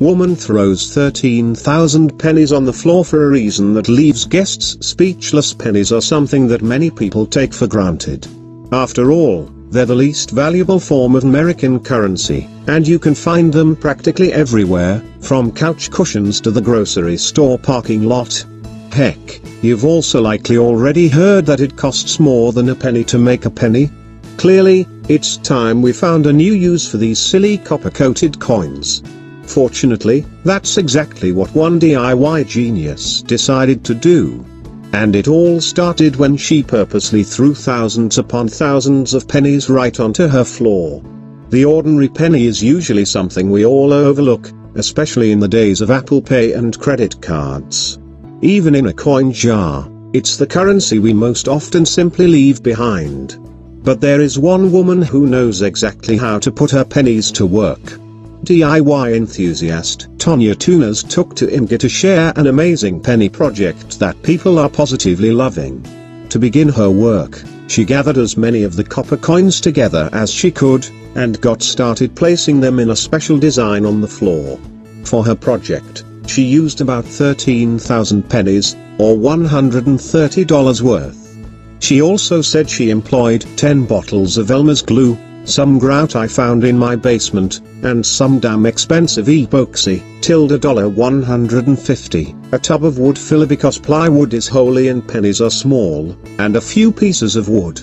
Woman throws 13,000 pennies on the floor for a reason that leaves guests speechless. Pennies are something that many people take for granted. After all, they're the least valuable form of American currency, and you can find them practically everywhere, from couch cushions to the grocery store parking lot. Heck, you've also likely already heard that it costs more than a penny to make a penny. Clearly, it's time we found a new use for these silly copper-coated coins. Fortunately, that's exactly what one DIY genius decided to do. And it all started when she purposely threw thousands upon thousands of pennies right onto her floor. The ordinary penny is usually something we all overlook, especially in the days of Apple Pay and credit cards. Even in a coin jar, it's the currency we most often simply leave behind. But there is one woman who knows exactly how to put her pennies to work. DIY enthusiast Tonya Tunas took to Imgur to share an amazing penny project that people are positively loving. To begin her work, she gathered as many of the copper coins together as she could, and got started placing them in a special design on the floor. For her project, she used about 13,000 pennies, or $130 worth. She also said she employed 10 bottles of Elmer's glue, some grout I found in my basement, and some damn expensive epoxy, $150, a tub of wood filler because plywood is holy and pennies are small, and a few pieces of wood.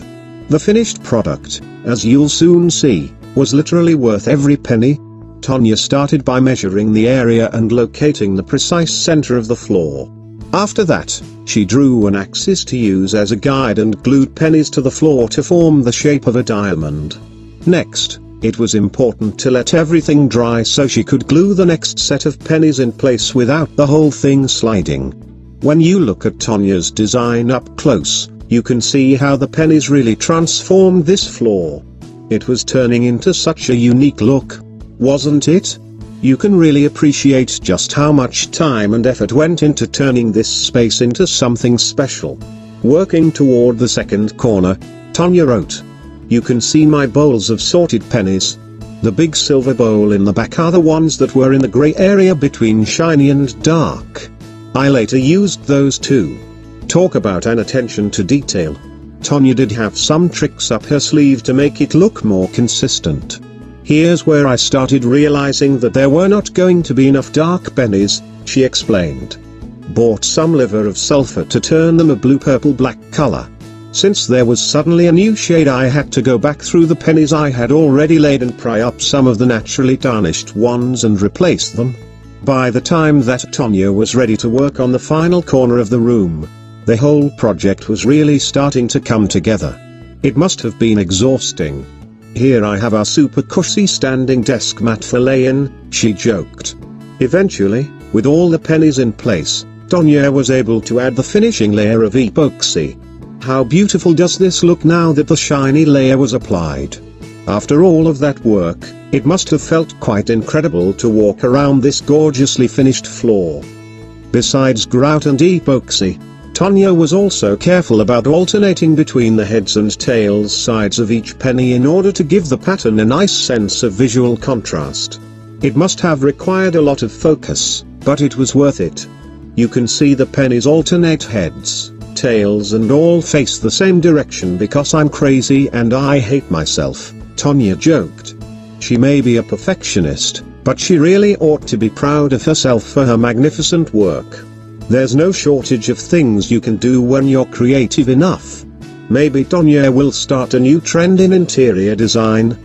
The finished product, as you'll soon see, was literally worth every penny. Tonya started by measuring the area and locating the precise center of the floor. After that, she drew an axis to use as a guide and glued pennies to the floor to form the shape of a diamond. Next, it was important to let everything dry so she could glue the next set of pennies in place without the whole thing sliding. When you look at Tonya's design up close, you can see how the pennies really transformed this floor. It was turning into such a unique look, wasn't it? You can really appreciate just how much time and effort went into turning this space into something special. Working toward the second corner, Tonya wrote, "You can see my bowls of sorted pennies. The big silver bowl in the back are the ones that were in the gray area between shiny and dark. I later used those too." Talk about an attention to detail. Tonya did have some tricks up her sleeve to make it look more consistent. "Here's where I started realizing that there were not going to be enough dark pennies," she explained. "Bought some liver of sulfur to turn them a blue-purple-black color. Since there was suddenly a new shade, I had to go back through the pennies I had already laid and pry up some of the naturally tarnished ones and replace them." By the time that Tonya was ready to work on the final corner of the room, the whole project was really starting to come together. It must have been exhausting. "Here I have our super cushy standing desk mat for lay-in," she joked. Eventually, with all the pennies in place, Tonya was able to add the finishing layer of epoxy. How beautiful does this look now that the shiny layer was applied? After all of that work, it must have felt quite incredible to walk around this gorgeously finished floor. Besides grout and epoxy, Tonya was also careful about alternating between the heads and tails sides of each penny in order to give the pattern a nice sense of visual contrast. It must have required a lot of focus, but it was worth it. You can see the pennies alternate heads, tails and all face the same direction because I'm crazy and I hate myself, Tonya joked. She may be a perfectionist, but she really ought to be proud of herself for her magnificent work. There's no shortage of things you can do when you're creative enough. Maybe Tonya will start a new trend in interior design,